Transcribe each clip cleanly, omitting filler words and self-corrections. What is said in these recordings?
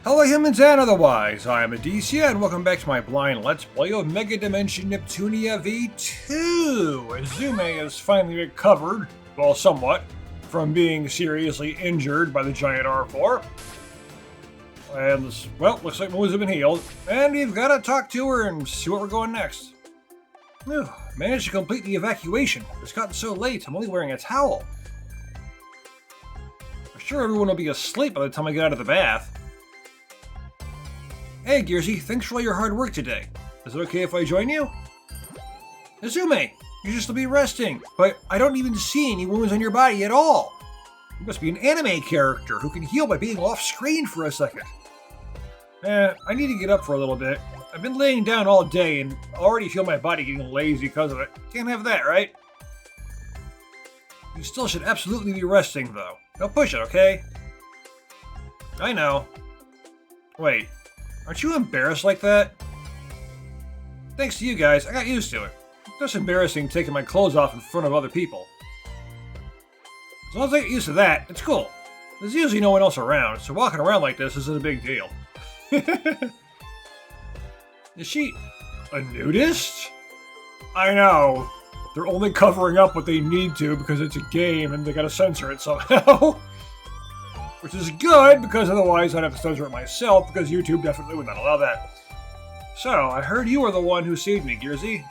Hello humans and otherwise, I am Addie, and welcome back to my blind Let's Play of Megadimension Neptunia V2! Zume has finally recovered, well somewhat, from being seriously injured by the giant R4. And, well, looks like Moose have been healed, and we've got to talk to her and see where we're going next. Whew, managed to complete the evacuation. It's gotten so late, I'm only wearing a towel. I'm sure everyone will be asleep by the time I get out of the bath. Hey Gearsy, thanks for all your hard work today. Is it okay if I join you? Izume, you should still be resting, but I don't even see any wounds on your body at all. You must be an anime character who can heal by being off screen for a second. I need to get up for a little bit. I've been laying down all day and already feel my body getting lazy because of it. Can't have that, right? You still should absolutely be resting though. Don't push it, okay? I know. Wait. Aren't you embarrassed like that? Thanks to you guys, I got used to it. It's just embarrassing taking my clothes off in front of other people. As long as I get used to that, it's cool. There's usually no one else around, so walking around like this isn't a big deal. Is she a nudist? I know. They're only covering up what they need to because it's a game and they gotta censor it somehow. Which is good, because otherwise I'd have to censor it myself, because YouTube definitely would not allow that. So, I heard you were the one who saved me, Gearsy.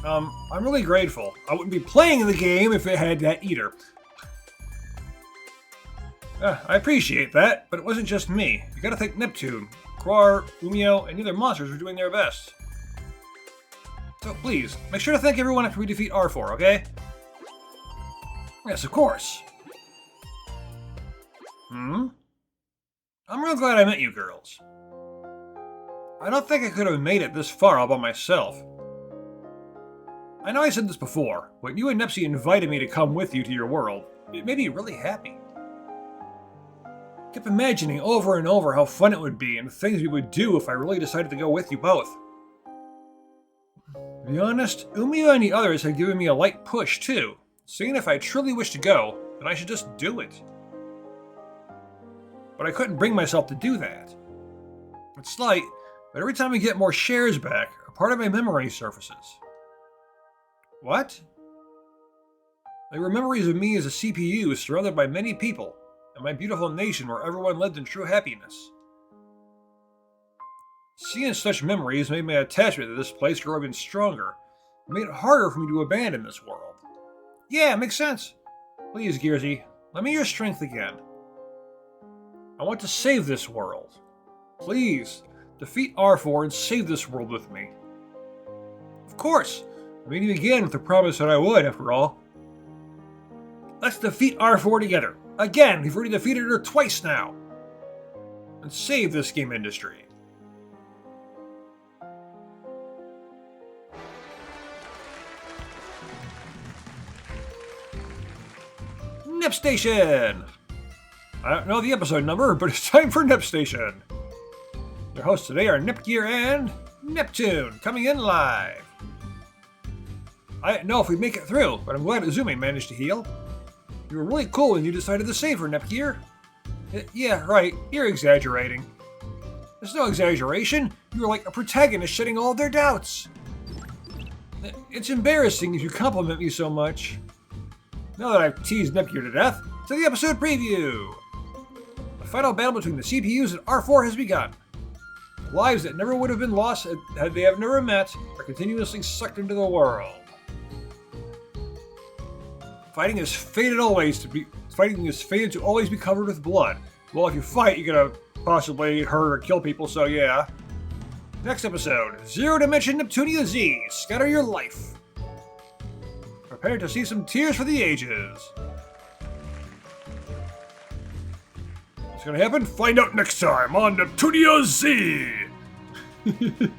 I'm really grateful. I wouldn't be playing the game if it had that either. I appreciate that, but it wasn't just me. You gotta thank Neptune, Quar, Umio, and the other monsters for doing their best. So please, make sure to thank everyone after we defeat R4, okay? Yes, of course. I'm real glad I met you girls. I don't think I could have made it this far all by myself. I know I said this before, but you and Nepsy invited me to come with you to your world. It made me really happy. I kept imagining over and over how fun it would be and things we would do if I really decided to go with you both. To be honest, Umio and the others had given me a light push too, saying if I truly wished to go, then I should just do it. But I couldn't bring myself to do that. It's slight, but every time I get more shares back, a part of my memory surfaces. What? There were memories of me as a CPU surrounded by many people, and my beautiful nation where everyone lived in true happiness. Seeing such memories made my attachment to this place grow even stronger. It made it harder for me to abandon this world. Yeah, makes sense. Please, Gearsy, lend me your strength again. I want to save this world. Please, defeat R4 and save this world with me. Of course, I'm meeting again with the promise that I would, after all. Let's defeat R4 together. Again, we've already defeated her twice now. And save this game industry. Nep Station! I don't know the episode number, but it's time for Nep Station. Their hosts today are Nepgear and Neptune, coming in live. I don't know if we make it through, but I'm glad Izume managed to heal. You were really cool when you decided to save her, Nepgear. Yeah, right, you're exaggerating. There's no exaggeration. You were like a protagonist shedding all their doubts. It's embarrassing if you compliment me so much. Now that I've teased Nepgear to death, to the episode preview! The final battle between the CPUs and R4 has begun. Lives that never would have been lost had they have never met are continuously sucked into the world. Fighting is fated to always be covered with blood. Well, if you fight, you're gonna possibly hurt or kill people, so yeah. Next episode, Zero Dimension Neptunia Z, Scatter Your Life. Prepare to see some tears for the ages. What's gonna happen? Find out next time on Neptunia Z! It's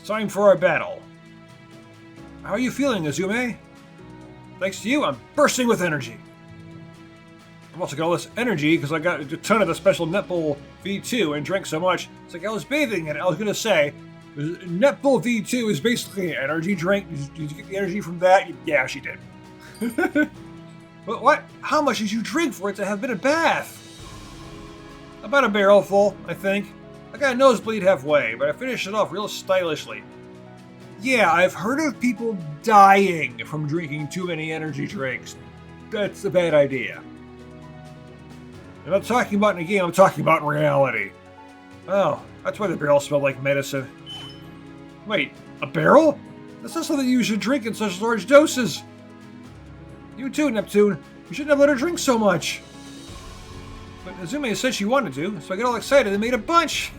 time for our battle. How are you feeling, Izume? Thanks to you, I'm bursting with energy. I'm also got all this energy because I got a ton of the special Netball V2 and drank so much. It's like I was bathing in it. I was gonna say, Netball V2 is basically an energy drink. Did you get the energy from that? Yeah, she did. But what? How much did you drink for it to have been a bath? About a barrel full, I think. I got a nosebleed halfway, but I finished it off real stylishly. Yeah, I've heard of people dying from drinking too many energy drinks. That's a bad idea. I'm not talking about in a game, I'm talking about in reality. Oh, that's why the barrel smelled like medicine. Wait, a barrel? That's not something you should drink in such large doses. You too, Neptune. You shouldn't have let her drink so much. But Azumi said she wanted to, so I got all excited and made a bunch.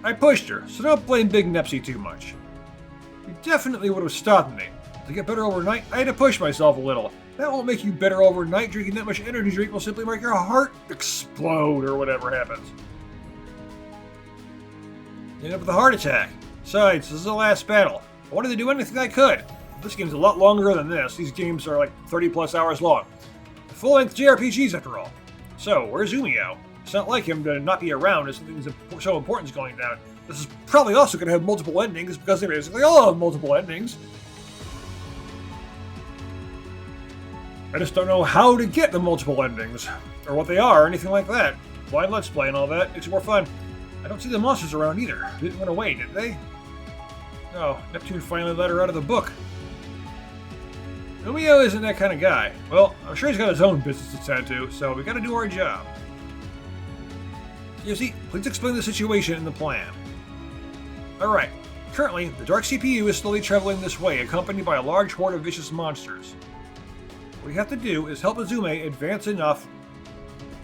I pushed her, so don't blame Big Nepsy too much. You definitely would have stopped me. To get better overnight, I had to push myself a little. That won't make you better overnight. Drinking that much energy drink will simply make your heart explode or whatever happens. You end up with a heart attack. Besides, this is the last battle. I wanted to do anything I could. This game's a lot longer than this. These games are like 30 plus hours long. Full-length JRPGs after all. So, where's Umio? It's not like him to not be around if something so important is going down. This is probably also going to have multiple endings because they basically all have multiple endings. I just don't know how to get the multiple endings, or what they are, or anything like that. Blind Let's Play and all that makes it more fun. I don't see the monsters around either. They didn't run away, did they? No, Neptune finally let her out of the book. Umio isn't that kind of guy. Well, I'm sure he's got his own business to tend to, so we gotta do our job. You see, please explain the situation and the plan. Alright, currently, the Dark CPU is slowly traveling this way, accompanied by a large horde of vicious monsters. What we have to do is help Azume advance enough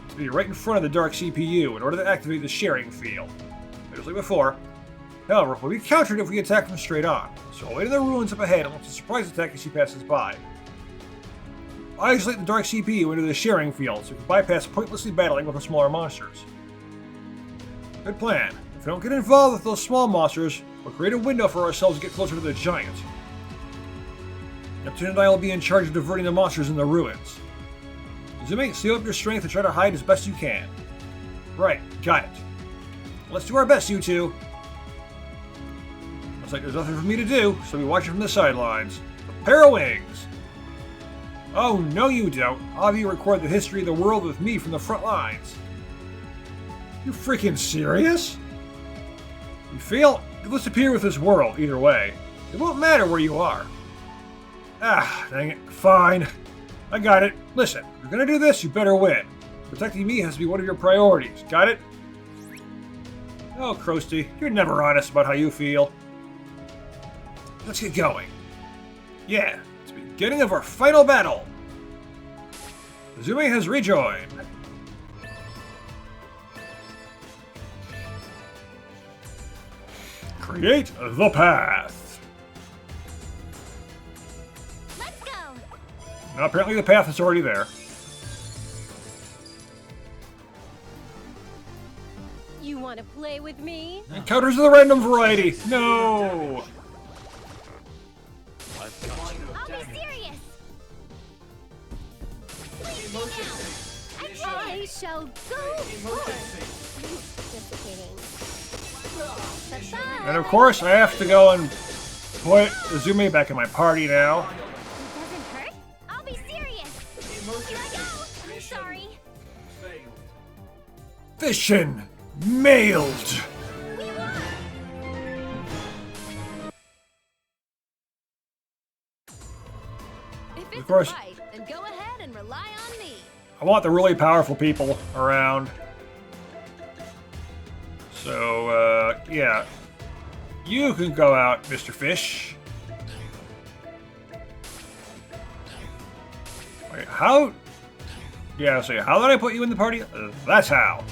to be right in front of the Dark CPU in order to activate the sharing field. Just like before. However, we'll be countered if we attack them straight on, so we'll wait in the ruins up ahead and launch a surprise attack as she passes by. Isolate the Dark CPU into the sharing field so we can bypass pointlessly battling with the smaller monsters. Good plan. If we don't get involved with those small monsters, we'll create a window for ourselves to get closer to the giant. Neptune and I will be in charge of diverting the monsters in the ruins. Azumi, seal up your strength and try to hide as best you can. Right, got it. Let's do our best, you two. Looks like there's nothing for me to do, so we watch it from the sidelines. A pair of wings! Oh, no you don't. I'll have you record the history of the world with me from the front lines. You freaking serious? You fail, you'll disappear with this world, either way. It won't matter where you are. Ah, dang it. Fine. I got it. Listen, if you're gonna do this, you better win. Protecting me has to be one of your priorities. Got it? Oh, Krusty, you're never honest about how you feel. Let's get going. Yeah, it's the beginning of our final battle. Azumi has rejoined. Create the path. Now, apparently the path is already there. You want to play with me? Encounters of the random variety. No. I'll be serious. Please me now. I shall go first. And of course, I have to go and put Azumi back in my party now. Fission mailed. Of course, then go ahead and rely on me. I want the really powerful people around. So, yeah. You can go out, Mr. Fish. Wait, how? Yeah, so how did I put you in the party? That's how.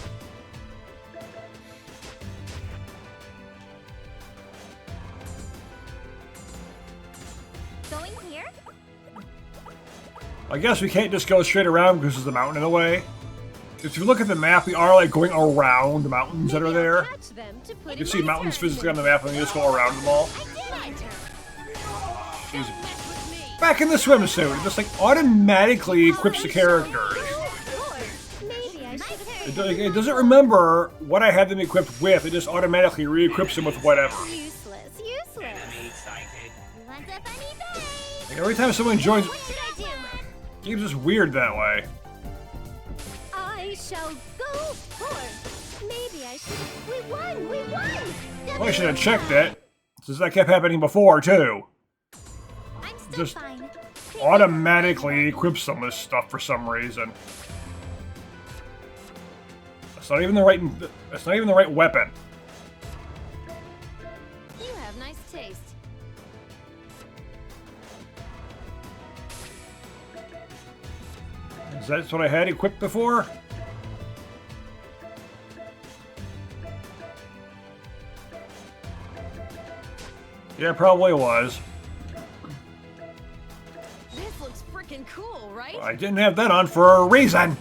Going here? I guess we can't just go straight around because there's a mountain in the way. If you look at the map, we are like going around the mountains that are there. You can see mountains physically on the map and you just go around them all. She's back in the swimsuit. It just like automatically equips the characters. It doesn't remember what I had them equipped with. It just automatically re-equips them with whatever. Useless. Like every time someone joins... Game's just weird that way. I shall go forth. Maybe I should. We won! We won! Well, I should have checked it, since that kept happening before, too. I'm still Just fine. automatically equips some of this stuff for some reason. That's not even the right. That's not even the right weapon. You have nice taste. Is that what I had equipped before? Yeah, it probably was. This looks freaking cool, right? I didn't have that on for a reason.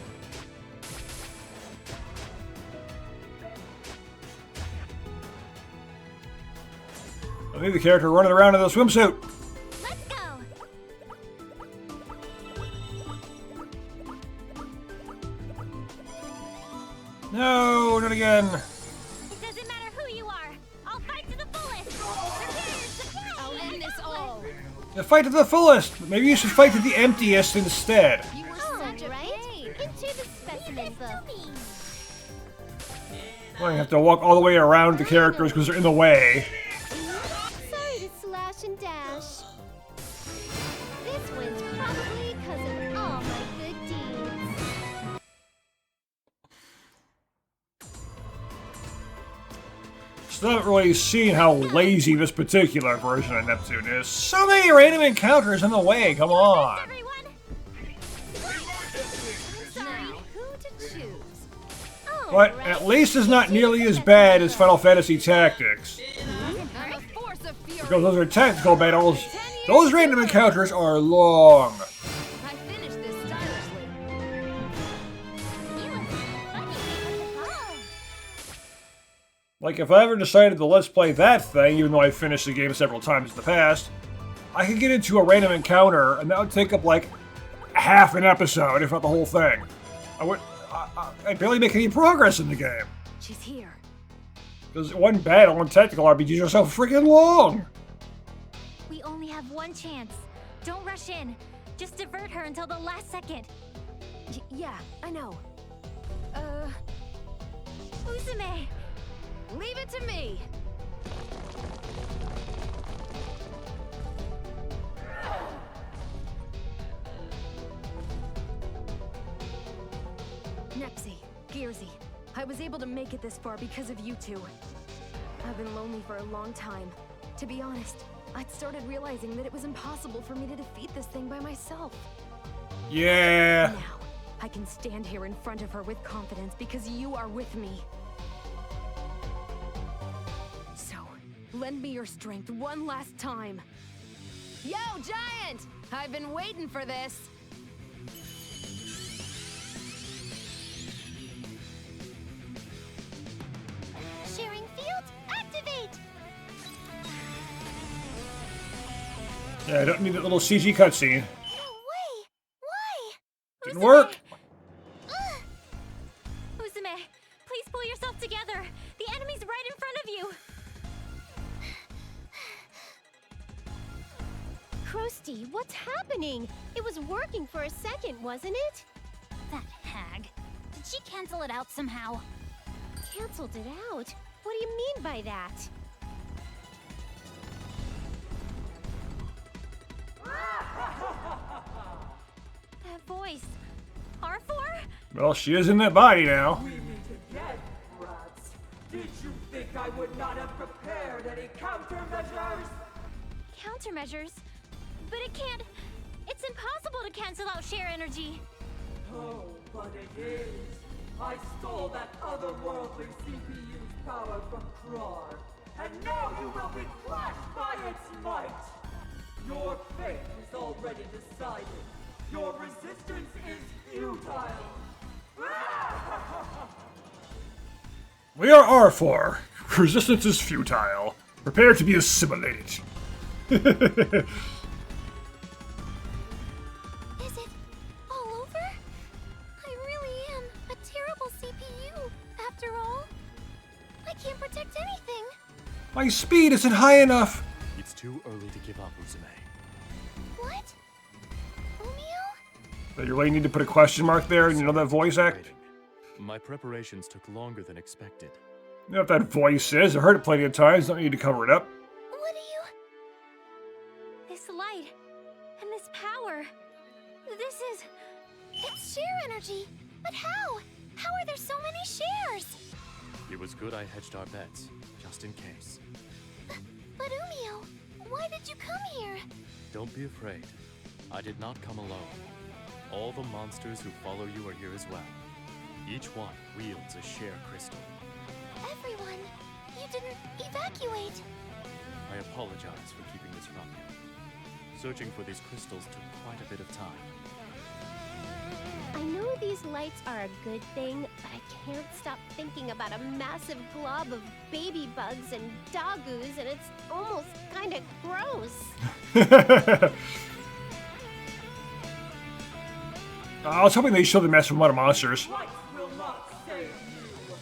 I need the character running around in the swimsuit. Let's go. No, not again. It doesn't matter who you are. I'll fight to the fullest. Prepare, I'll end this all. Yeah, fight to the fullest. Maybe you should fight to the emptiest instead. You were Oh, such a right? pain. Into the specimen book. Well, you have to walk all the way around the characters because they're in the way. Sorry to slash and dash. This one's probably because of all my good deeds. Still haven't really seen how lazy this particular version of Neptune is. So many random encounters in the way, come on! Everyone, I'm sorry. Who to choose? oh, But right. at least it's not nearly as bad as Final Fantasy Tactics. I'm a force of fury. Because those are tactical battles. Those random encounters are long. I finished this stylishly. You look funny. Oh. Like, if I ever decided to let's play that thing, even though I finished the game several times in the past, I could get into a random encounter, and that would take up, like, half an episode, if not the whole thing. I'd barely make any progress in the game. She's here. Because one battle in tactical RPGs are so freaking long. We only have one chance. Don't rush in. Just divert her until the last second. Yeah, I know. Uzume! Leave it to me. Nepsy, Gearsy, I was able to make it this far because of you two. I've been lonely for a long time. To be honest, I'd started realizing that it was impossible for me to defeat this thing by myself. Yeah. Now, I can stand here in front of her with confidence because you are with me. So, lend me your strength one last time. Yo, Giant! I've been waiting for this. Sharing field, activate! Yeah, I don't need that little CG cutscene. No way! Why? Didn't work. Uzume, please pull yourself together. The enemy's right in front of you. Krusty, what's happening? It was working for a second, wasn't it? That hag. Did she cancel it out somehow? Canceled it out? What do you mean by that? That voice. R4? Well, she is in that body now. We meet again, brats. Did you think I would not have prepared any countermeasures? Countermeasures? But it can't. It's impossible to cancel out share energy. Oh, but it is. I stole that otherworldly CPU's power from Krar, and now you will be crushed by its might. Your fate is already decided. Your resistance is futile. We are R4. Resistance is futile. Prepare to be assimilated. Is it all over? I really am a terrible CPU, after all. I can't protect anything. My speed isn't high enough. It's too early to give up, Uzume. What? Romeo? But you really need to put a question mark there, and you know that voice act? My preparations took longer than expected. You know what that voice is. I heard it plenty of times. Don't need to cover it up. What do you... This light and this power. This is... It's share energy. But how? How are there so many shares? It was good I hedged our bets, just in case. But Umio, why did you come here? Don't be afraid. I did not come alone. All the monsters who follow you are here as well. Each one wields a share crystal. Everyone, you didn't evacuate. I apologize for keeping this from you. Searching for these crystals took quite a bit of time. I know these lights are a good thing, but I can't stop thinking about a massive glob of baby bugs and dogoos, and it's almost kind of gross. I was hoping they showed the massive amount of monsters. Lights will not save you.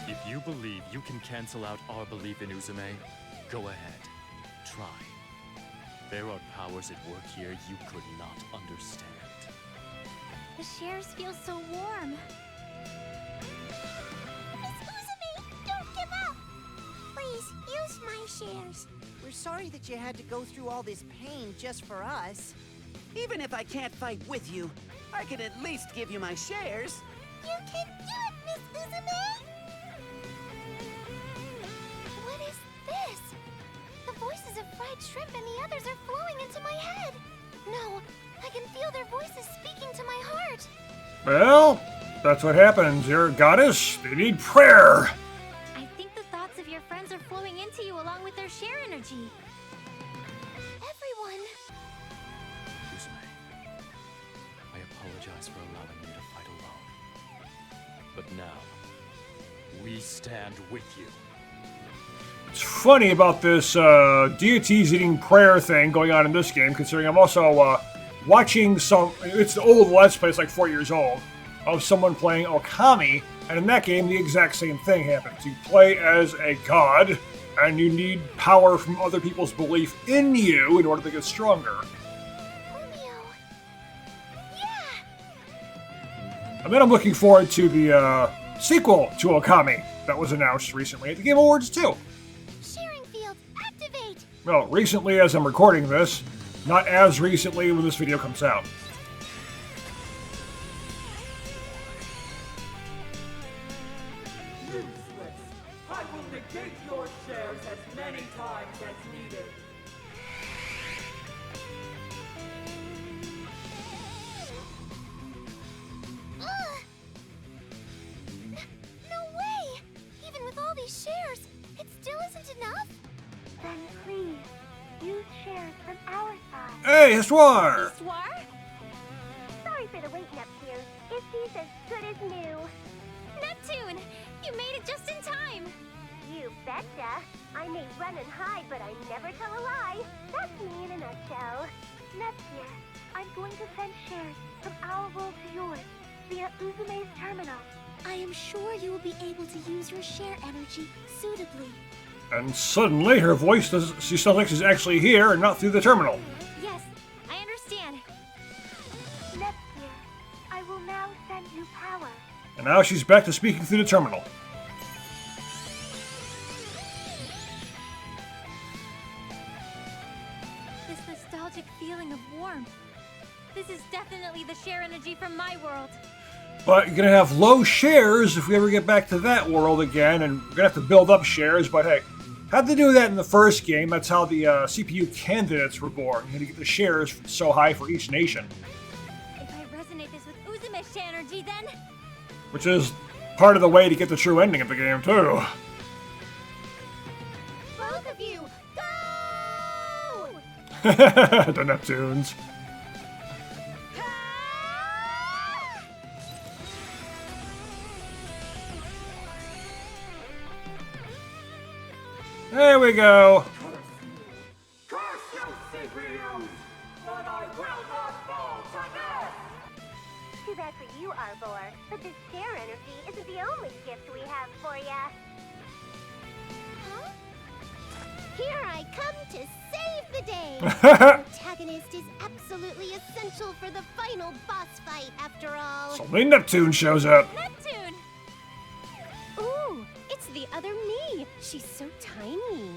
If you believe you can cancel out our belief in Uzume, go ahead. Try. There are powers at work here you could not understand. The shares feel so warm. Miss Uzume, don't give up! Please, use my shares. We're sorry that you had to go through all this pain just for us. Even if I can't fight with you, I can at least give you my shares. You can do it, Miss Uzume! What is this? The voices of fried shrimp and the others are flowing into my head. No, I can feel their voices speaking to my heart. Well, that's what happens. You're a goddess. They need prayer. I think the thoughts of your friends are flowing into you along with their share energy. Everyone. Uzume, I apologize for allowing you to fight alone. But now, we stand with you. It's funny about this deities eating prayer thing going on in this game, considering I'm also watching some... It's the old Let's Play, it's like 4 years old, of someone playing Okami, and in that game the exact same thing happens. You play as a god, and you need power from other people's belief in you in order to get stronger. Romeo. Yeah. And then I'm looking forward to the sequel to Okami that was announced recently at the Game Awards too. Sharing fields, activate. Well, recently as I'm recording this, not as recently when this video comes out. Useless. I will negate your shares as many times as needed. No way! Even with all these shares, it still isn't enough? Then please, use shares from our side. Hey, Histoire! Histoire? Sorry for the wait, Neptune. Issy's as good as new. Neptune! You made it just in time! You betcha. I may run and hide, but I never tell a lie. That's me in a nutshell. Neptune, I'm going to send shares from our world to yours via Uzume's terminal. I am sure you will be able to use your share energy suitably. And suddenly her voice does. She sounds like she's actually here and not through the terminal. Yes, I understand. Neptune, I will now send you power. And now she's back to speaking through the terminal. This nostalgic feeling of warmth. This is definitely the share energy from my world. But you're gonna have low shares if we ever get back to that world again, and we're gonna have to build up shares, but hey, how'd they do that in the first game? That's how the CPU candidates were born. You had to get the shares so high for each nation. If I resonate this with Uzume's share energy, then... Which is part of the way to get the true ending of the game, too. Both of you, go! The Neptunes. There we go. Curse you, CPUs! But I will not fall to this! Too bad for you, Arbor, but this share energy isn't the only gift we have for ya. Huh? Here I come to save the day! The protagonist is absolutely essential for the final boss fight, after all. Suddenly Neptune shows up. Neptune! Ooh, it's the other me. She's so tiny.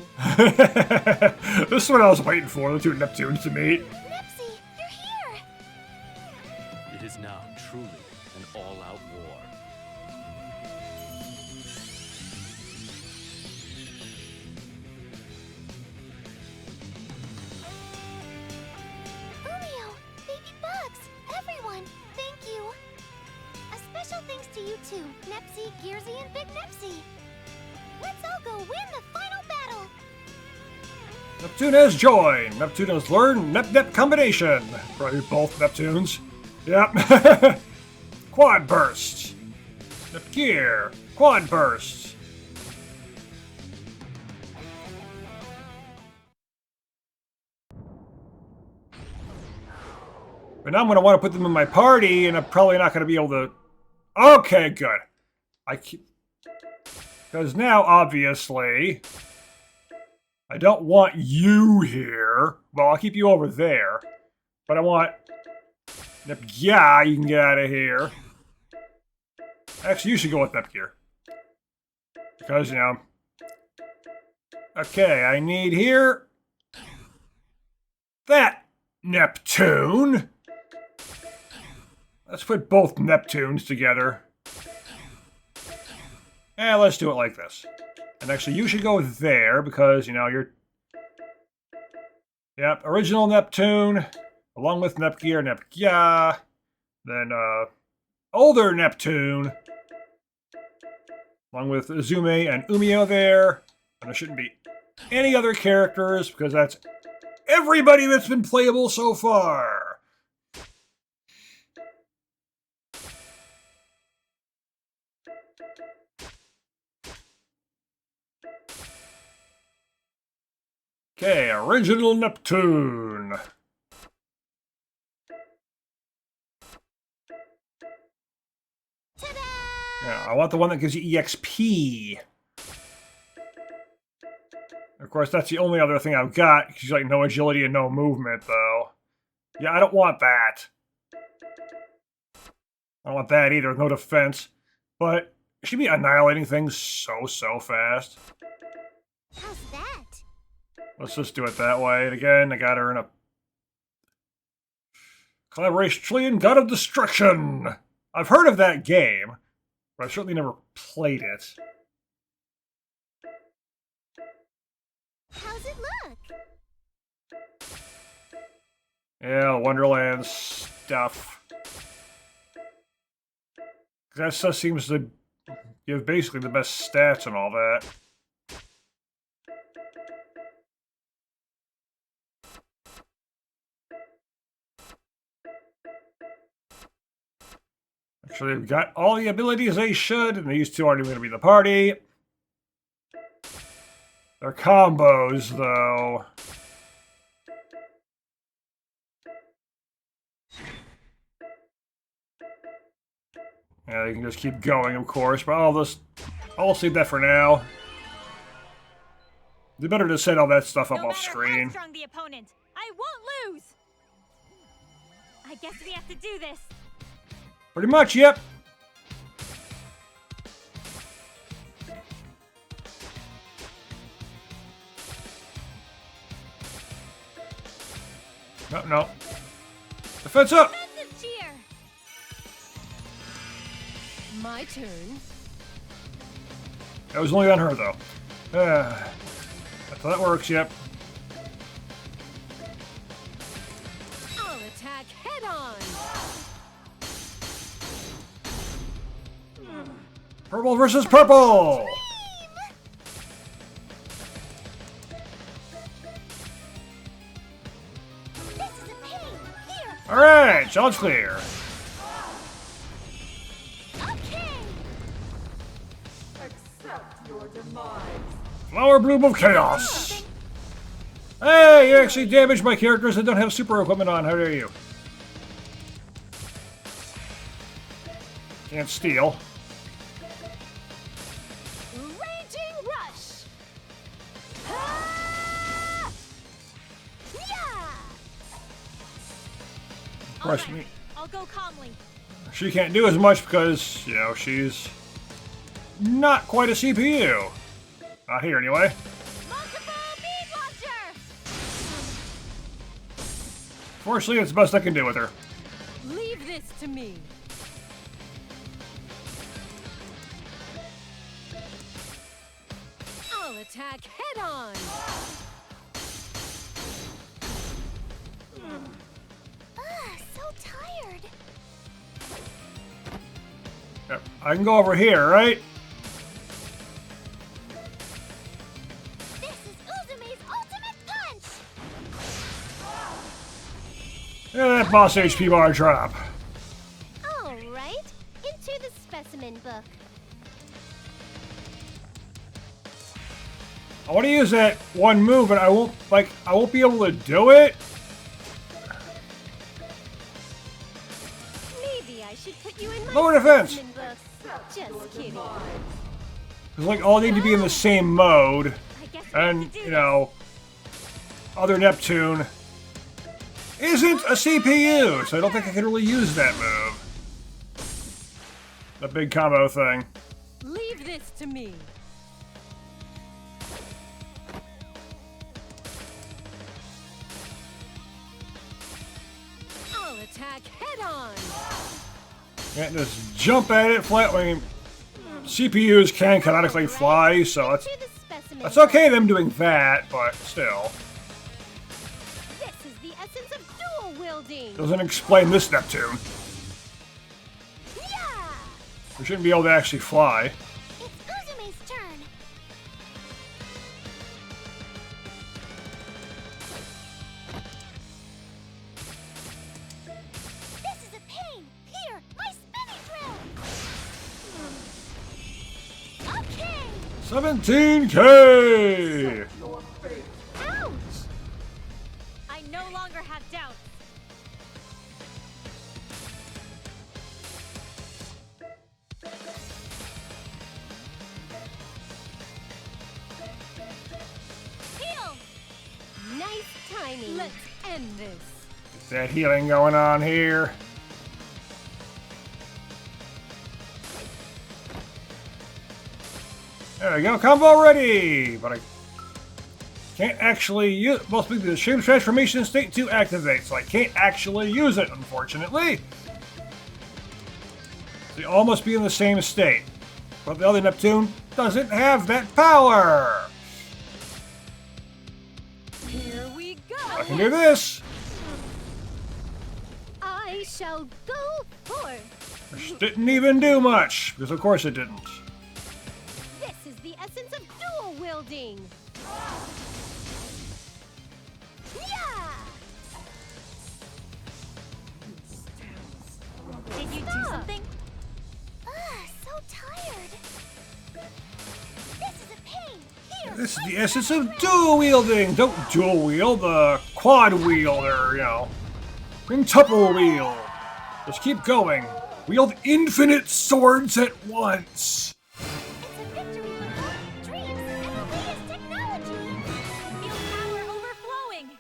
This is what I was waiting for, the two Neptunes to meet. Nepsy, you're here! It is now truly an all-out war. Umio, baby bugs, everyone, thank you. A special thanks to you two, Nepsy, Gearsy, and Big Nepsy. Let's all go win the final battle. Neptune has joined. Neptune has learned Nep-Nep combination. Probably both Neptunes. Yep. Quad burst. Nep gear. Quad burst. But now I'm going to want to put them in my party, and I'm probably not going to be able to... Okay, good. I keep... Because now, obviously... I don't want you here. Well, I'll keep you over there. But I want... Yeah, you can get out of here. Actually, you should go with Nepgear. Because, you know... Okay, I need here... That Neptune! Let's put both Neptunes together. And let's do it like this. And actually, you should go there, because, you know, you're... Yep, original Neptune, along with Nepgear, Nepgya. Then, older Neptune, along with Izume and Umio there. And there shouldn't be any other characters, because that's everybody that's been playable so far. Okay, original Neptune. Yeah, I want the one that gives you EXP. Of course, that's the only other thing I've got. She's like no agility and no movement, though. Yeah, I don't want that. I don't want that either, no defense. But she'd be annihilating things so fast. How's that? Let's just do it that way. And again, I got her in a... Collaboration Trillion God of Destruction! I've heard of that game, but I've certainly never played it. How's it look? Yeah, Wonderland stuff. That stuff seems to give basically the best stats and all that. Actually, they've got all the abilities they should, and these two aren't even going to be the party. They're combos, though. Yeah, they can just keep going, of course, but I'll save that for now. They better just set all that stuff up off screen. How strong the opponent, I won't lose. I guess we have to do this. Pretty much, yep. No. Defense up! Defensive cheer. My turn. That was only on her, though. That's how that works, yep. I'll attack head on. Purple versus purple! This is a pain. Here. Alright, challenge clear. Okay. Accept your demise. Flower Bloom of Chaos! Hey, you actually damaged my characters that don't have super equipment on. How dare you? Can't steal. Raging rush. Ah! Of course, Alright, I'll go calmly. she can't do as much because, you know, she's not quite a CPU. Not here, anyway. Multiple beam launcher! Fortunately, it's the best I can do with her. Leave this to me. I'll attack head on. So tired. Yep, I can go over here, right? This is Uzume's ultimate punch. Yeah, that boss HP bar drop. All right, into the specimen book. I want to use that one move, but I won't be able to do it. Maybe I should put you in my Lower defense. specimen book. Just kidding. Because like all need to be in the same mode, I guess we have and to do you know, other Neptune isn't a CPU, so I don't think I can really use that move. The big combo thing. this. Leave this to me. I'll attack head on. Can't just jump at it flat. I mean, CPUs can canonically fly, so Into the specimen that's book. okay them doing that, but still. This is the essence of dual wielding. Doesn't explain this Neptune. Yeah! We shouldn't be able to actually fly. It's Uzume's turn. This is a pain. Here, my spinning drill. Okay. 17K! Ouch! I no longer have doubts. Heal! Nice timing. Let's end this. Get that healing going on here. There we go, combo ready! But I can't actually use it. Must be the shape transformation state to activate, so I can't actually use it, unfortunately. They all must be in the same state. But the other Neptune doesn't have that power! Here we go. I can do this! I shall go forth. Which didn't even do much, because of course it didn't. This is the essence of dual wielding. Yeah! Did you do something? So tired. This is a pain. Here. This is the essence of dual wielding! Don't dual wield, quad wield, or, you know, quintuple wield. Just keep going. Wield infinite swords at once. It's a victory without dreams and obvious technology. Feel power overflowing.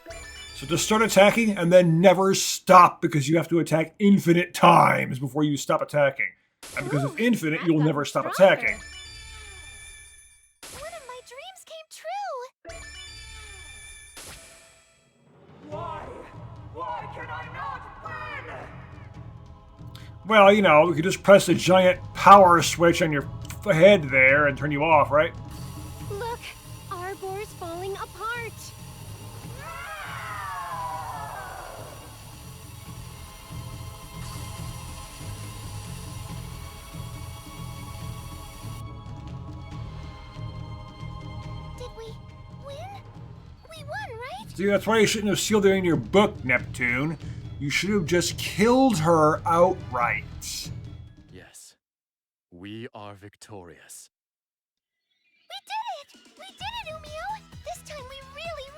So just start attacking and then never stop because you have to attack infinite times before you stop attacking. And because it's infinite, you'll never stop attacking. One of my dreams came true. Why? Why can I not win? Well, you know, you could just press the giant power switch on your head there and turn you off, right? Look, Arbor's falling apart. Did we win? We won, right? See, that's why you shouldn't have sealed her in your book, Neptune. You should have just killed her outright. Yes, we are victorious. We did it! We did it, Umio! This time we really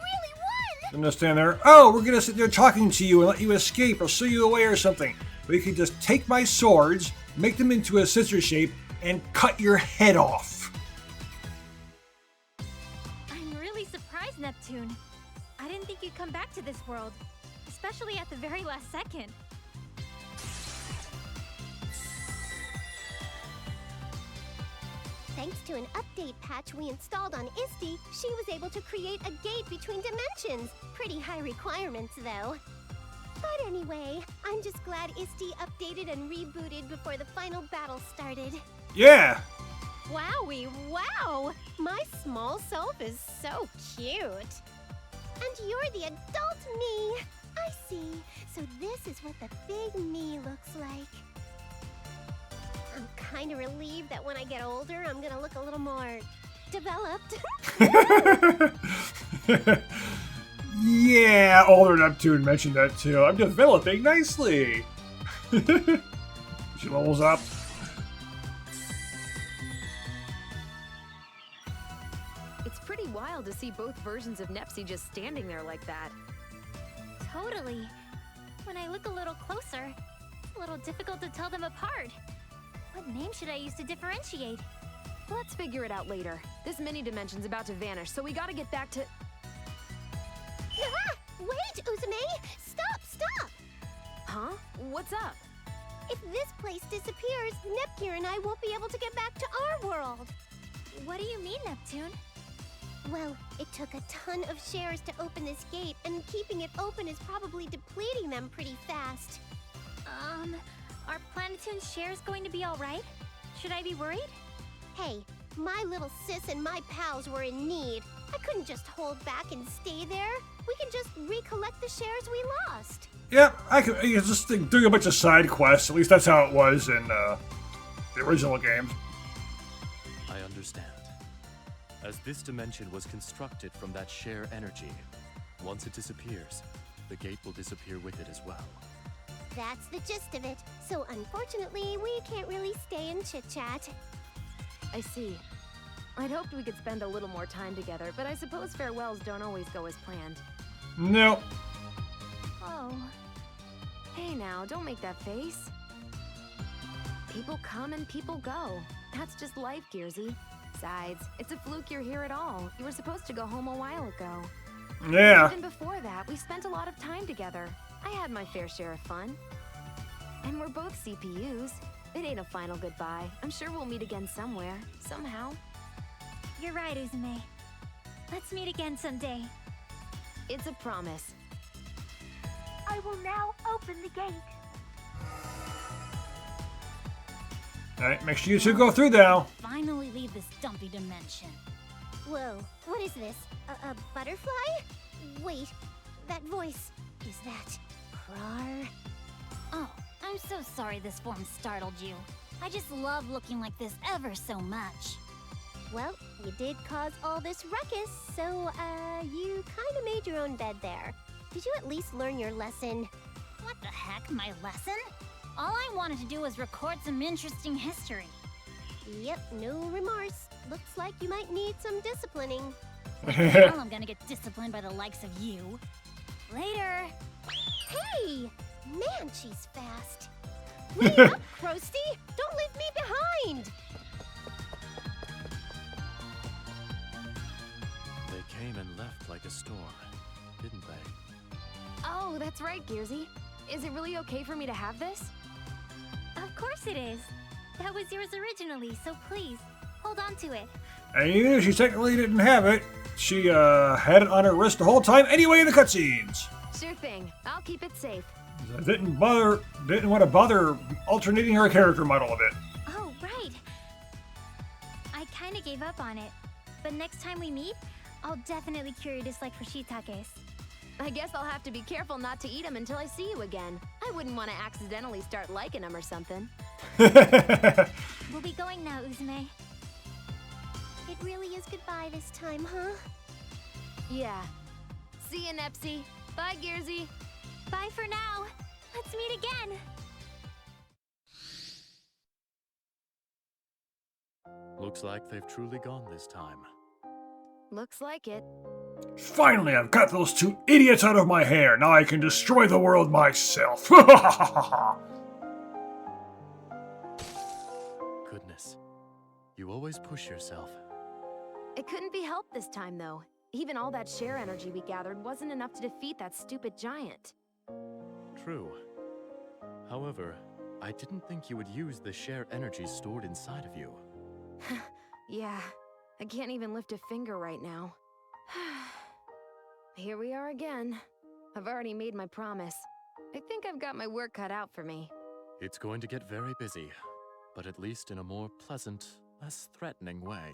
won! Understand there? Oh, we're gonna sit there talking to you and let you escape or sew you away or something. But you can just take my swords, make them into a scissor shape, and cut your head off. I'm really surprised, Neptune. I didn't think you'd come back to this world, especially at the very last second. Thanks to an update patch we installed on Addie, she was able to create a gate between dimensions. Pretty high requirements, though. But anyway, I'm just glad Addie updated and rebooted before the final battle started. Yeah! Wowie, wow! My small self is so cute. And you're the adult me. I see. So this is what the big me looks like. I'm kind of relieved that when I get older, I'm gonna look a little more developed. Yeah, older Neptune mentioned that too. I'm developing nicely. She levels up. It's pretty wild to see both versions of Nepsi just standing there like that. Totally. When I look a little closer, it's a little difficult to tell them apart. What name should I use to differentiate? Let's figure it out later. This mini-dimension's about to vanish, so we gotta get back to... Ah! Wait, Uzume! Stop! Huh? What's up? If this place disappears, Nepgear and I won't be able to get back to our world. What do you mean, Neptune? Well, it took a ton of shares to open this gate, and keeping it open is probably depleting them pretty fast. Are Planetoon's shares going to be alright? Should I be worried? Hey, my little sis and my pals were in need. I couldn't just hold back and stay there. We can just recollect the shares we lost. Yeah, I could just doing a bunch of side quests. At least that's how it was in the original games. I understand. As this dimension was constructed from that share energy, once it disappears, the gate will disappear with it as well. That's the gist of it. So unfortunately, we can't really stay and chit-chat. I see. I'd hoped we could spend a little more time together, but I suppose farewells don't always go as planned. No. Oh. Hey now, don't make that face. People come and people go. That's just life, Gearsy. Besides, it's a fluke you're here at all. You were supposed to go home a while ago. Yeah. Even before that, we spent a lot of time together. I had my fair share of fun. And we're both CPUs. It ain't a final goodbye. I'm sure we'll meet again somewhere, somehow. You're right, Uzume. Let's meet again someday. It's a promise. I will now open the gate. Alright, make sure you two go through now. Finally leave this dumpy dimension. Whoa, what is this? A butterfly? Wait, that voice. Is that Krar? Oh, I'm so sorry this form startled you. I just love looking like this ever so much. Well, you did cause all this ruckus, so, you kinda made your own bed there. Did you at least learn your lesson? What the heck, my lesson? All I wanted to do was record some interesting history. Yep, no remorse. Looks like you might need some disciplining. Well, I'm gonna get disciplined by the likes of you. Later. Hey! Man, she's fast. Wait up, Krusty! Don't leave me behind! They came and left like a storm, didn't they? Oh, that's right, Gearsy. Is it really okay for me to have this? Of course it is. That was yours originally, so please, hold on to it. And even if she technically didn't have it, she had it on her wrist the whole time anyway in the cutscenes. Sure thing. I'll keep it safe. I didn't want to bother alternating her character model a bit. Oh, right. I kinda gave up on it. But next time we meet, I'll definitely cure your dislike for shiitakes. I guess I'll have to be careful not to eat them until I see you again. I wouldn't want to accidentally start liking them or something. We'll be going now, Uzume. It really is goodbye this time, huh? Yeah. See ya, Nepsi. Bye, Gearsy. Bye for now. Let's meet again. Looks like they've truly gone this time. Looks like it. Finally, I've got those two idiots out of my hair. Now I can destroy the world myself. Goodness. You always push yourself. It couldn't be helped this time, though. Even all that share energy we gathered wasn't enough to defeat that stupid giant. True. However, I didn't think you would use the share energy stored inside of you. Yeah, I can't even lift a finger right now. Here we are again. I've already made my promise. I think I've got my work cut out for me. It's going to get very busy, but at least in a more pleasant, less threatening way.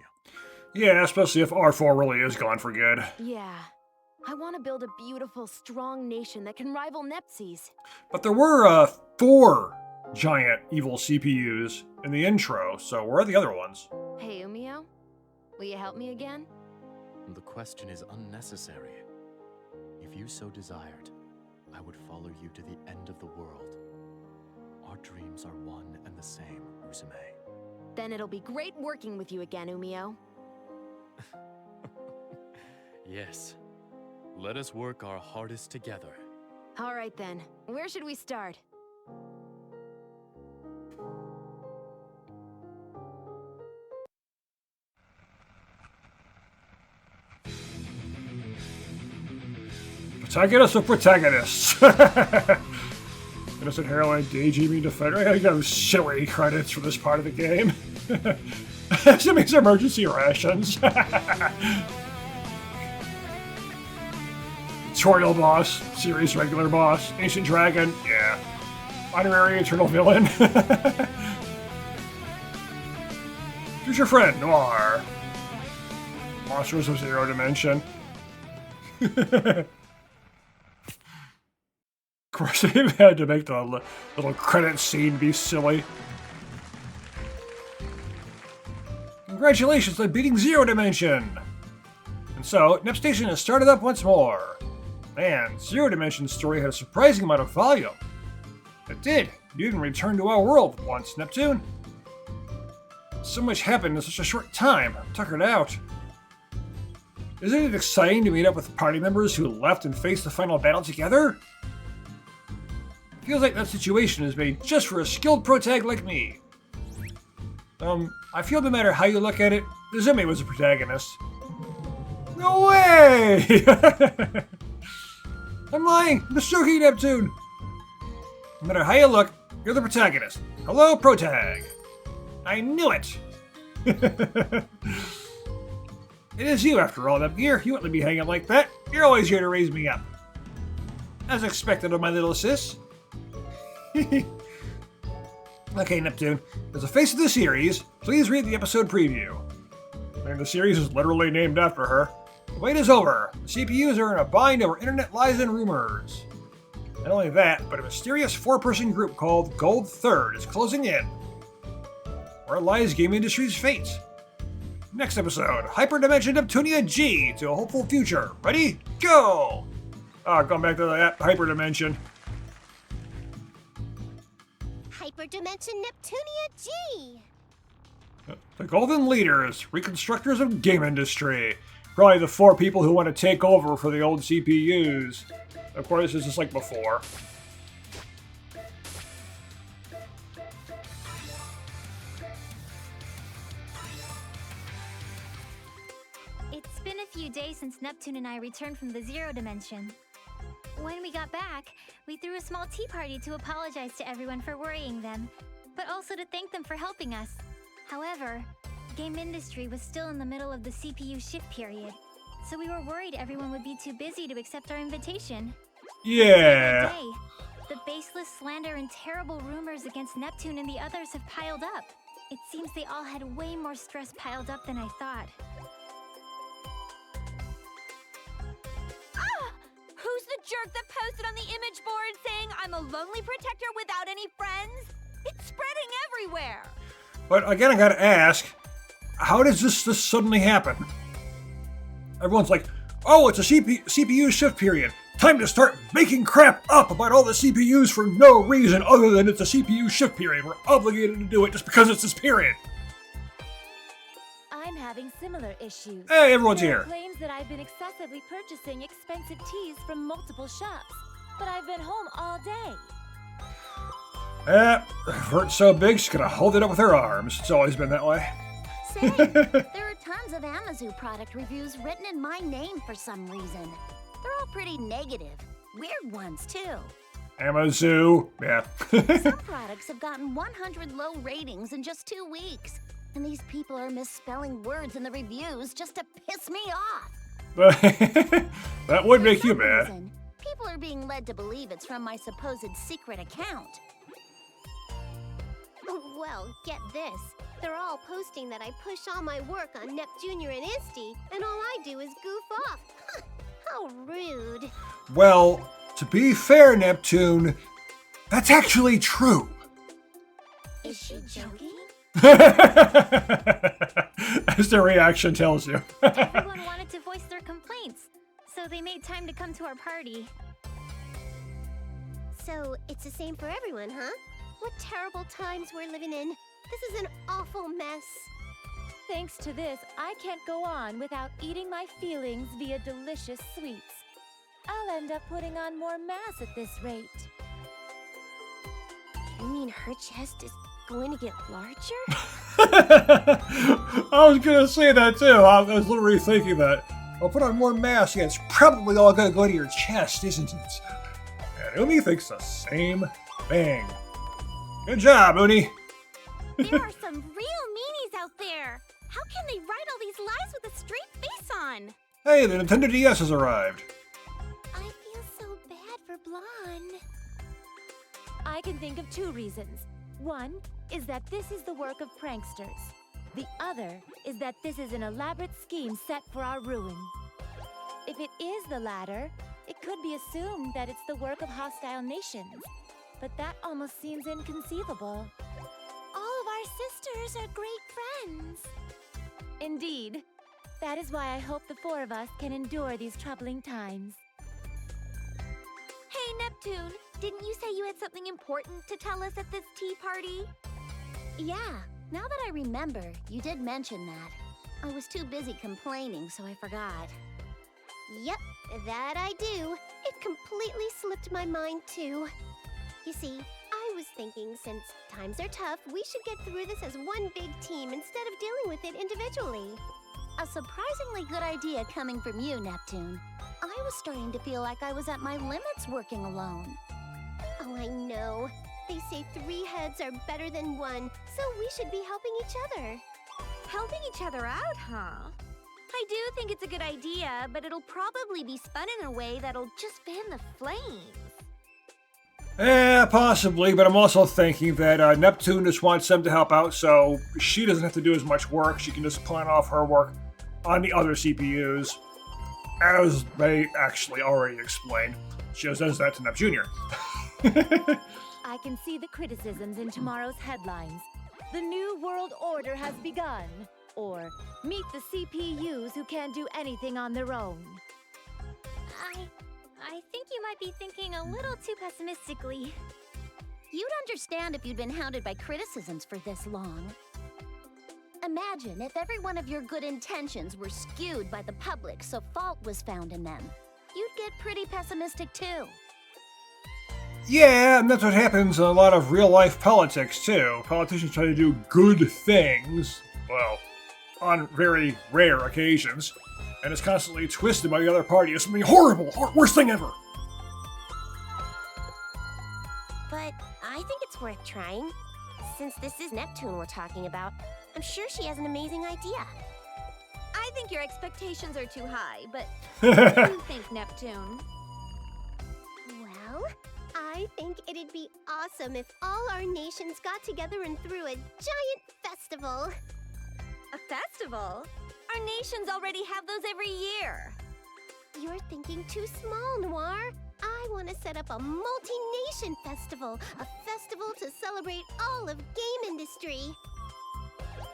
Yeah, especially if R4 really is gone for good. Yeah. I want to build a beautiful, strong nation that can rival Nepsi's. But there were 4 giant evil CPUs in the intro, so where are the other ones? Hey, Umio? Will you help me again? The question is unnecessary. If you so desired, I would follow you to the end of the world. Our dreams are one and the same, Uzume. Then it'll be great working with you again, Umio. Yes. Let us work our hardest together. All right then. Where should we start? Protagonist of protagonists. Innocent heroine, daydreaming defender. I gotta give silly credits for this part of the game. Assuming it's emergency rations. Tutorial boss, series regular boss, ancient dragon, yeah. Honorary eternal villain. Future friend, Noir. Monsters of Zero Dimension. Of course, they had to make the little credit scene be silly. Congratulations on beating Zero Dimension! And so, Nep Station has started up once more. Man, Zero Dimension's story had a surprising amount of volume. It did. You even returned to our world once, Neptune. So much happened in such a short time. I'm tuckered out. Isn't it exciting to meet up with party members who left and faced the final battle together? It feels like that situation is made just for a skilled protag like me. I feel no matter how you look at it, Uzume was the protagonist. No way! I'm lying! I'm joking, Neptune! No matter how you look, you're the protagonist. Hello, protag! I knew it! It is you, after all, Nepgear. You wouldn't let me hang out like that. You're always here to raise me up. As expected of my little sis. Okay, Neptune. As the face of the series, please read the episode preview. I mean, the series is literally named after her. The wait is over. The CPUs are in a bind over internet lies and rumors. Not only that, but a mysterious 4-person group called Gold Third is closing in. Where lies game industry's fate? Next episode, Hyperdimension Neptunia G to a hopeful future. Ready? Go! Going back to that hyperdimension. Hyperdimension Neptunia G! The Golden Leaders, reconstructors of game industry. Probably the 4 people who want to take over for the old CPUs. Of course, it's just like before. It's been a few days since Neptune and I returned from the Zero Dimension. When we got back, we threw a small tea party to apologize to everyone for worrying them, but also to thank them for helping us. However, game industry was still in the middle of the CPU shift period, so we were worried everyone would be too busy to accept our invitation. Yeah. That day, the baseless slander and terrible rumors against Neptune and the others have piled up. It seems they all had way more stress piled up than I thought. Who's the jerk that posted on the image board saying I'm a lonely protector without any friends? It's spreading everywhere! But again, I gotta ask, how does this suddenly happen? Everyone's like, oh, it's a CPU shift period. Time to start making crap up about all the CPUs for no reason other than it's a CPU shift period. We're obligated to do it just because it's this period. I'm having similar issues. Hey, everyone's There are here. claims that I've been excessively purchasing expensive teas from multiple shops, but I've been home all day. If it's so big, she's gonna hold it up with her arms. It's always been that way. Say, there are tons of Amazu product reviews written in my name for some reason. They're all pretty negative. Weird ones, too. Amazu, yeah. Some products have gotten 100 low ratings in just 2 weeks. And these people are misspelling words in the reviews just to piss me off. That would make you For some mad. reason, people are being led to believe it's from my supposed secret account. Well, get this. They're all posting that I push all my work on Nep Jr. and Isty, and all I do is goof off. How rude. Well, to be fair, Neptune, that's actually true. Is she joking? As the reaction tells you. Everyone wanted to voice their complaints, so they made time to come to our party. So, it's the same for everyone, huh? What terrible times we're living in. This is an awful mess. Thanks to this, I can't go on without eating my feelings via delicious sweets. I'll end up putting on more mass at this rate. You mean her chest is going to get larger? I was gonna say that too. I was literally thinking that. I'll put on more mass. Yeah, it's probably all gonna go to your chest, isn't it? And Umi thinks the same thing. Good job, Uni. There are some real meanies out there. How can they write all these lies with a straight face on? Hey, the Nintendo DS has arrived. I feel so bad for Blonde. I can think of two reasons. One is that this is the work of pranksters. The other is that this is an elaborate scheme set for our ruin. If it is the latter, it could be assumed that it's the work of hostile nations. But that almost seems inconceivable. All of our sisters are great friends. Indeed. That is why I hope the four of us can endure these troubling times. Hey, Neptune, didn't you say you had something important to tell us at this tea party? Yeah, now that I remember, you did mention that. I was too busy complaining, so I forgot. Yep, that I do. It completely slipped my mind, too. You see, I was thinking since times are tough, we should get through this as one big team instead of dealing with it individually. A surprisingly good idea coming from you, Neptune. I was starting to feel like I was at my limits working alone. Oh, I know. They say 3 heads are better than 1, so we should be helping each other. Helping each other out, huh? I do think it's a good idea, but it'll probably be spun in a way that'll just fan the flames. Possibly, but I'm also thinking that Neptune just wants them to help out, so she doesn't have to do as much work. She can just plan off her work on the other CPUs, as they actually already explained. She just does that to Nep Jr. I can see the criticisms in tomorrow's headlines. The New World Order has begun. Or, meet the CPUs who can't do anything on their own. I think you might be thinking a little too pessimistically. You'd understand if you'd been hounded by criticisms for this long. Imagine if every one of your good intentions were skewed by the public so fault was found in them. You'd get pretty pessimistic too. Yeah, and that's what happens in a lot of real-life politics, too. Politicians try to do good things, well, on very rare occasions, and it's constantly twisted by the other party as something horrible, worst thing ever. But I think it's worth trying. Since this is Neptune we're talking about, I'm sure she has an amazing idea. I think your expectations are too high, but what do you think, Neptune? Well, I think it'd be awesome if all our nations got together and threw a giant festival. A festival? Our nations already have those every year. You're thinking too small, Noir. I want to set up a multi-nation festival. A festival to celebrate all of game industry.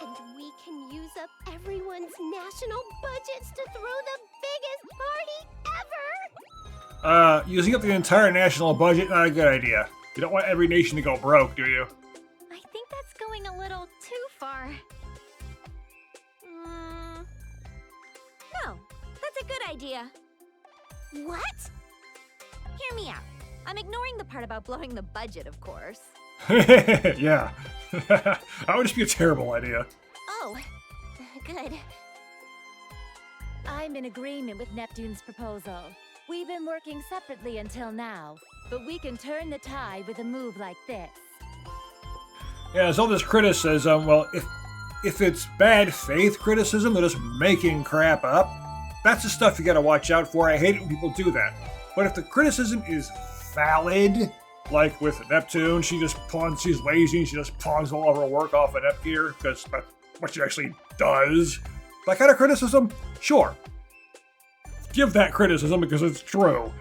And we can use up everyone's national budgets to throw the biggest party ever! Using up the entire national budget, not a good idea. You don't want every nation to go broke, do you? I think that's going a little too far. No, that's a good idea. What? Hear me out. I'm ignoring the part about blowing the budget, of course. Yeah. That would just be a terrible idea. Oh, good. I'm in agreement with Neptune's proposal. We've been working separately until now, but we can turn the tide with a move like this. Yeah, there's all this criticism. Well, if it's bad faith criticism, they're just making crap up, that's the stuff you gotta watch out for. I hate it when people do that. But if the criticism is valid, like with Neptune, she's lazy and she just pawns all of her work off of Nepgear because that's what she actually does. That kind of criticism, sure. Give that criticism because it's true.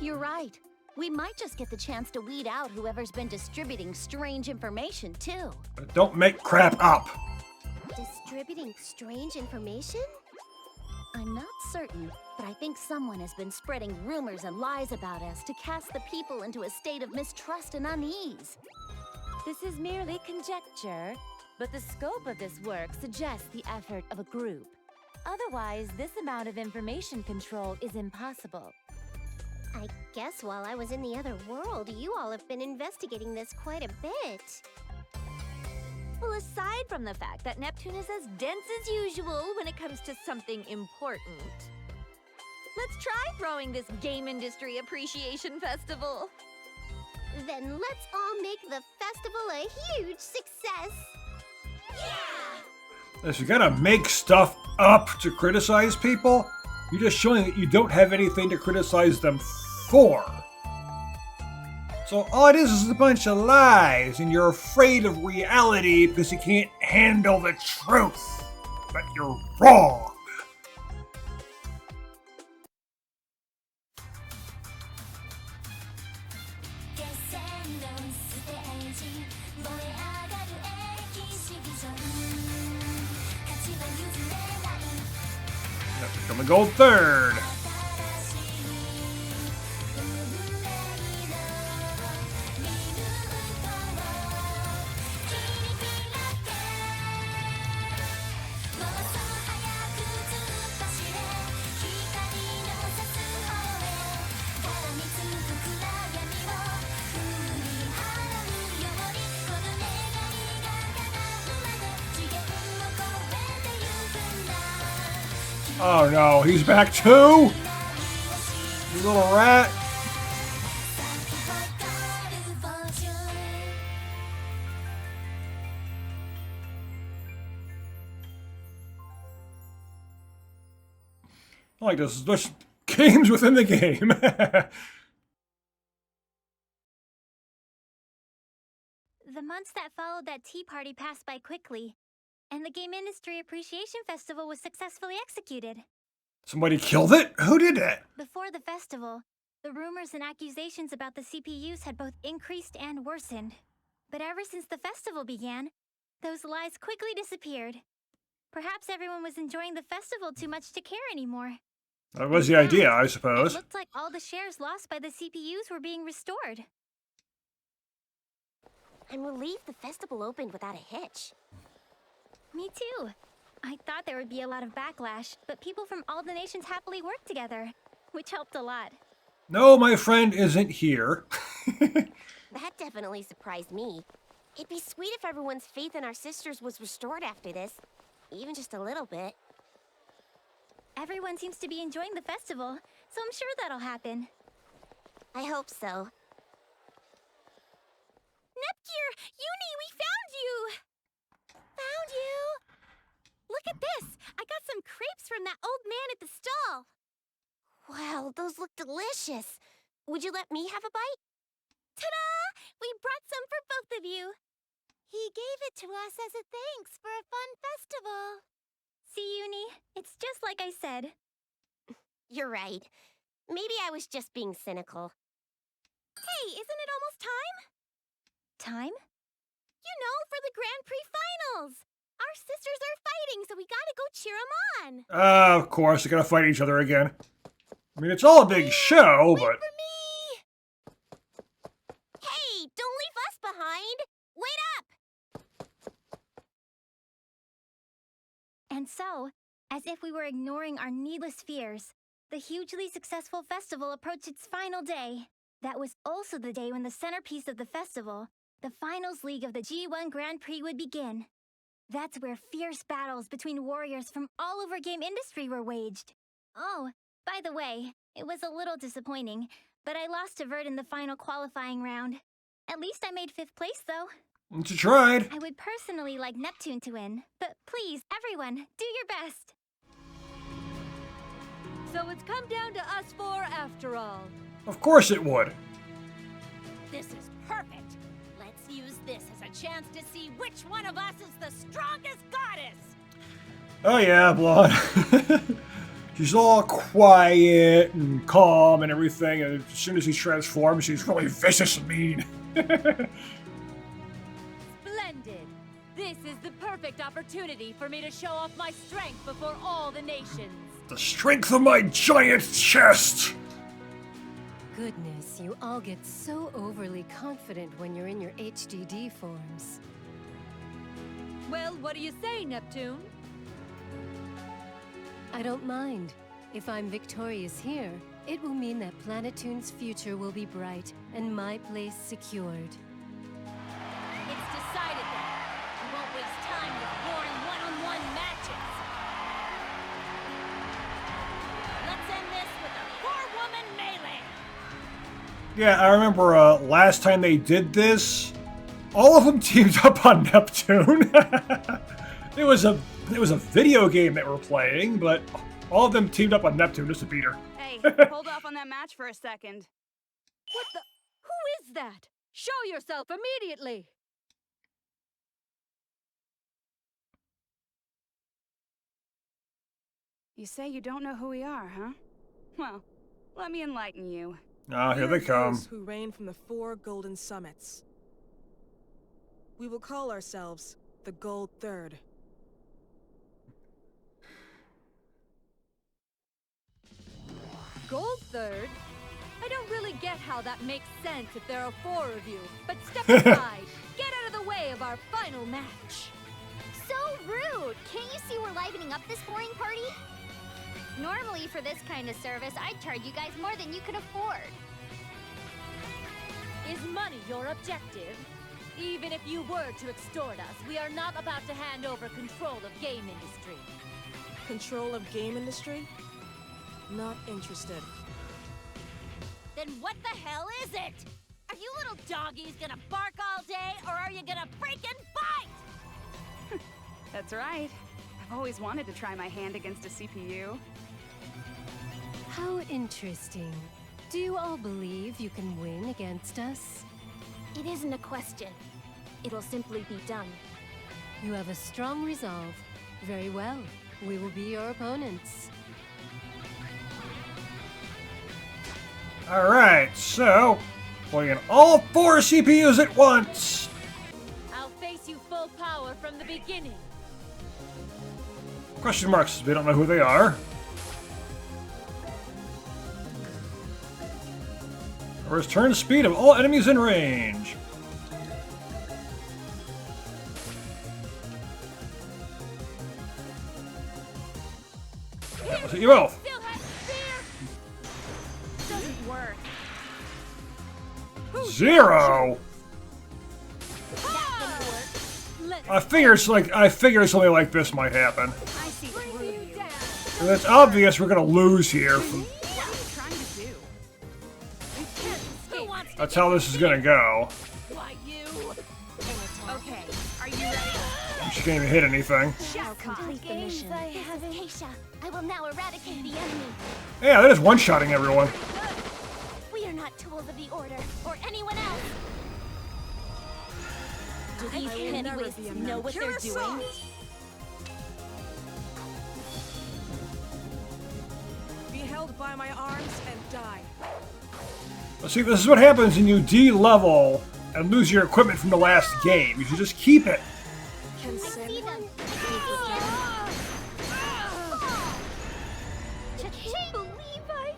You're right. We might just get the chance to weed out whoever's been distributing strange information, too. But don't make crap up. Distributing strange information? I'm not certain, but I think someone has been spreading rumors and lies about us to cast the people into a state of mistrust and unease. This is merely conjecture, but the scope of this work suggests the effort of a group. Otherwise, this amount of information control is impossible. I guess while I was in the other world, you all have been investigating this quite a bit. Well, aside from the fact that Neptune is as dense as usual when it comes to something important, let's try throwing this Game Industry Appreciation Festival. Then let's all make the festival a huge success. Yeah! If you're gonna make stuff up to criticize people, you're just showing that you don't have anything to criticize them for. So all it is a bunch of lies, and you're afraid of reality because you can't handle the truth. But you're wrong. Have to become a gold third. Oh no, he's back too? You little rat. I like this. There's games within the game. The months that followed that tea party passed by quickly, and the Game Industry Appreciation Festival was successfully executed. Somebody killed it? Who did that? Before the festival, the rumors and accusations about the CPUs had both increased and worsened. But ever since the festival began, those lies quickly disappeared. Perhaps everyone was enjoying the festival too much to care anymore. That was the idea, I suppose. It looked like all the shares lost by the CPUs were being restored. I'm relieved the festival opened without a hitch. Me too. I thought there would be a lot of backlash, but people from all the nations happily worked together, which helped a lot. No, my friend isn't here. That definitely surprised me. It'd be sweet if everyone's faith in our sisters was restored after this, even just a little bit. Everyone seems to be enjoying the festival, so I'm sure that'll happen. I hope so. Nepgear! Uni, we found you! Found you? Look at this! I got some crepes from that old man at the stall. Wow, those look delicious. Would you let me have a bite? Ta-da! We brought some for both of you. He gave it to us as a thanks for a fun festival. See, Uni, it's just like I said. You're right. Maybe I was just being cynical. Hey, isn't it almost time? Time? You know, for the Grand Prix finals. Our sisters are fighting, so we gotta go cheer them on. Of course, they're gonna fight each other again. I mean, it's all a big show, Wait but... for me! Hey, don't leave us behind! Wait up! And so, as if we were ignoring our needless fears, the hugely successful festival approached its final day. That was also the day when the centerpiece of the festival, the finals league of the G1 Grand Prix, would begin. That's where fierce battles between warriors from all over game industry were waged. Oh, by the way, it was a little disappointing, but I lost to Vert in the final qualifying round. At least I made 5th place, though. You tried. I would personally like Neptune to win, but please, everyone, do your best. So it's come down to us four after all. Of course it would. This is perfect. Let's use this as a chance to see which one of us is the strongest goddess. Oh yeah, Blonde. She's all quiet and calm and everything, and as soon as he transforms, she's really vicious and mean. Splendid. This is the perfect opportunity for me to show off my strength before all the nations. The strength of my giant chest! Goodness, you all get so overly confident when you're in your HDD forms. Well, what do you say, Neptune? I don't mind. If I'm victorious here, it will mean that Planetoon's future will be bright and my place secured. It's decided then. We won't waste time with boring one-on-one matches. Let's end this with a four-woman melee. Yeah, I remember last time they did this, all of them teamed up on Neptune. It was a video game that we're playing, but all of them teamed up on Neptune just to beat her. Hey, hold off on that match for a second. What the? Who is that? Show yourself immediately! You say you don't know who we are, huh? Well, let me enlighten you. Ah, here they come. Those who reign from the four golden summits. We will call ourselves the Gold Third. Gold Third? I don't really get how that makes sense if there are four of you. But step aside. Get out of the way of our final match. So rude! Can't you see we're livening up this boring party? Normally, for this kind of service, I'd charge you guys more than you can afford. Is money your objective? Even if you were to extort us, we are not about to hand over control of game industry. Control of game industry? Not interested. Then what the hell is it? Are you little doggies gonna bark all day, or are you gonna freaking bite? That's right. I've always wanted to try my hand against a CPU. How interesting. Do you all believe you can win against us? It isn't a question. It'll simply be done. You have a strong resolve. Very well. We will be your opponents. Alright, so, playing all four CPUs at once! I'll face you full power from the beginning. Question marks, we don't know who they are. Return speed of all enemies in range. Let's hit you both. Still has spear. Doesn't work. 0. I figured something like this might happen. I see through you. And it's obvious we're gonna lose here. What are you trying to do? That's how this is gonna go. Why you? Okay, are you ready? She can't even hit anything. I'll complete the mission. This is Keisha. I will now eradicate the enemy. Yeah, that is one-shotting everyone. We are not tools of the Order, or anyone else. Do these heavyweights know what they're doing? Be held by my arms and die. Let's see, this is what happens when you de-level and lose your equipment from the last game. You should just keep it. Can See Samuel them. Can't believe I...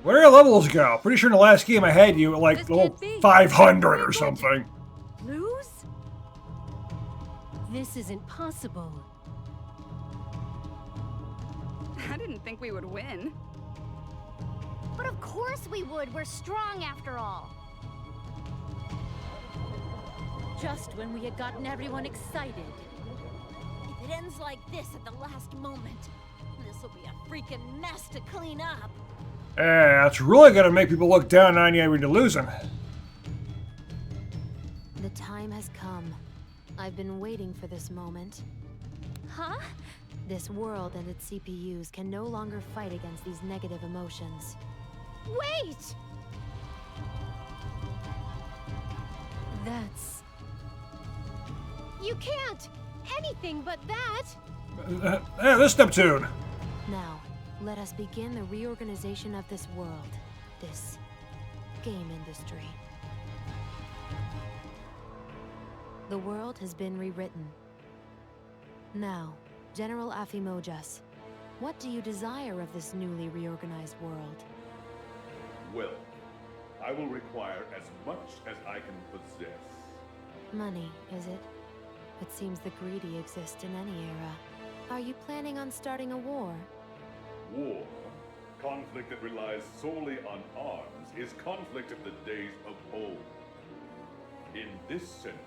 Where do your levels go? Pretty sure in the last game I had you at like This level can't be. 500 or something. Lose? This isn't possible. I didn't think we would win. But of course we would. We're strong after all. Just when we had gotten everyone excited. If it ends like this at the last moment, this will be a freaking mess to clean up. Yeah, it's really gonna make people look down on you when you're losing. time has come. I've been waiting for this moment. Huh? This world and its CPUs can no longer fight against these negative emotions. Wait! That's... You can't! Anything but that! Hey, this Neptune! Now, let us begin the reorganization of this world. This game industry. The world has been rewritten. Now, General Afimojas, what do you desire of this newly reorganized world? Well, I will require as much as I can possess. Money, is it? It seems the greedy exist in any era. Are you planning on starting a war? War, conflict that relies solely on arms, is conflict of the days of old. In this century,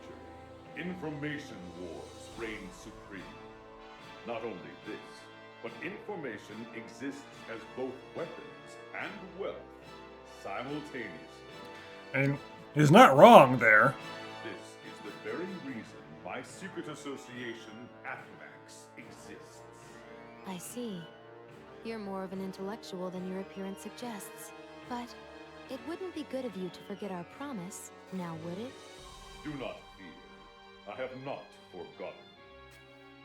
information wars reign supreme. Not only this, but information exists as both weapons and wealth simultaneously. And he's not wrong there. This is the very reason my secret association, Athmax, exists. I see. You're more of an intellectual than your appearance suggests. But it wouldn't be good of you to forget our promise, now would it? Do not fear. I have not forgotten.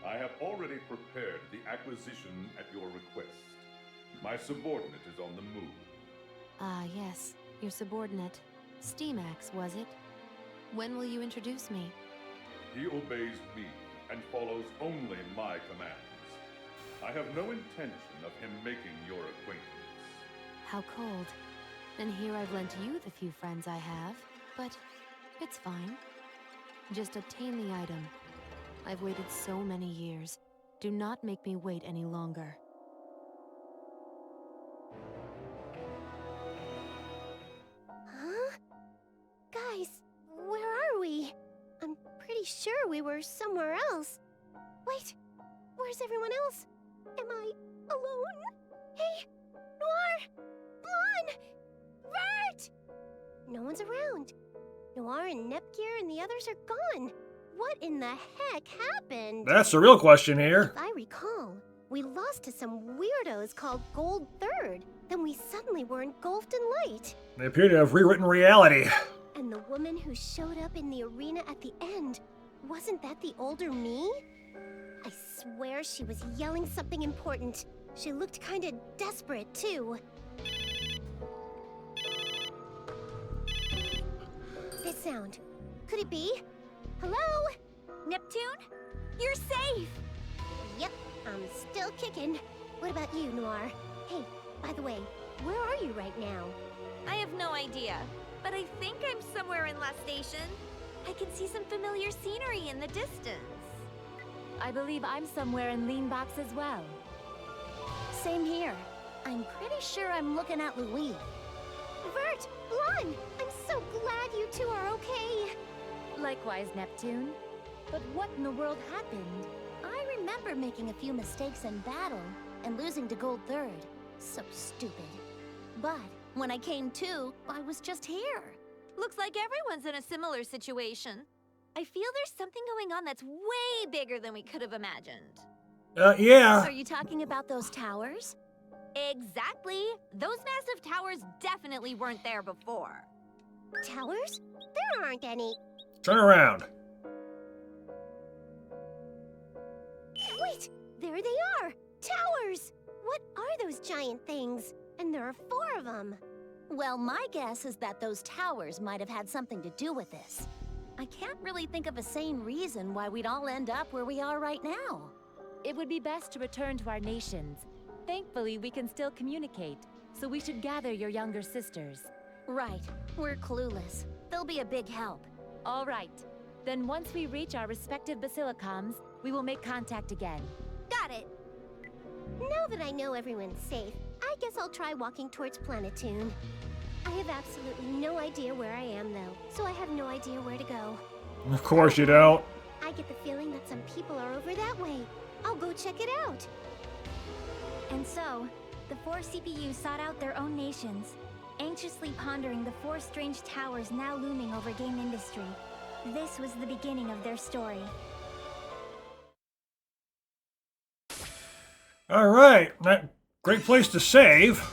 I have already prepared the acquisition at your request. My subordinate is on the move. Ah, yes. Your subordinate. Steamax, was it? When will you introduce me? He obeys me and follows only my commands. I have no intention of him making your acquaintance. How cold. And here I've lent you the few friends I have, but it's fine. Just obtain the item. I've waited so many years. Do not make me wait any longer. Huh? Guys, where are we? I'm pretty sure we were somewhere else. Wait, where's everyone else? Am I alone? Hey, Noir! Blonde! Vert! No one's around. Noir and Nepgear and the others are gone. What in the heck happened? That's the real question here. If I recall, we lost to some weirdos called Gold Third. Then we suddenly were engulfed in light. They appear to have rewritten reality. And the woman who showed up in the arena at the end, wasn't that the older me? I swear she was yelling something important. She looked kinda desperate, too. This sound. Could it be? Hello? Neptune? You're safe! Yep, I'm still kicking. What about you, Noir? Hey, by the way, where are you right now? I have no idea, but I think I'm somewhere in La Station. I can see some familiar scenery in the distance. I believe I'm somewhere in Leanbox as well. Same here. I'm pretty sure I'm looking at Louis. Vert! Blonde! I'm so glad you two are okay! Likewise, Neptune. But what in the world happened? I remember making a few mistakes in battle and losing to Gold Third. So stupid. But when I came to, I was just here. Looks like everyone's in a similar situation. I feel there's something going on that's way bigger than we could have imagined. Yeah. Are you talking about those towers? Exactly. Those massive towers definitely weren't there before. Towers? There aren't any. Turn around. Wait! There they are! Towers! What are those giant things? And there are 4 of them. Well, my guess is that those towers might have had something to do with this. I can't really think of a sane reason why we'd all end up where we are right now. It would be best to return to our nations. Thankfully, we can still communicate, so we should gather your younger sisters. Right. We're clueless. They'll be a big help. All right. Then once we reach our respective basilicums, we will make contact again. Got it! Now that I know everyone's safe, I guess I'll try walking towards Planetoon. I have absolutely no idea where I am, though, so I have no idea where to go. Of course you don't. I get the feeling that some people are over that way. I'll go check it out. And so, the 4 CPUs sought out their own nations, anxiously pondering the 4 strange towers now looming over game industry. This was the beginning of their story. Alright, great place to save.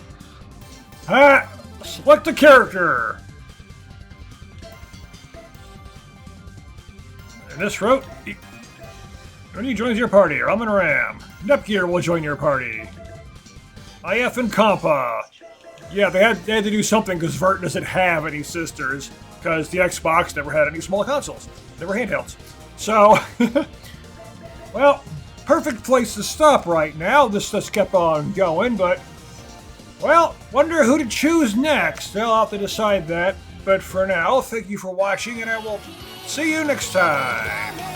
Select a character. And this route, Ernie joins your party, Ramen Ram. Nepgear will join your party. IF and Compa. Yeah, they had to do something because Vert doesn't have any sisters, because the Xbox never had any small consoles. They were handhelds. So, well, perfect place to stop right now. This just kept on going, but, well, wonder who to choose next. They'll have to decide that. But for now, thank you for watching, and I will see you next time.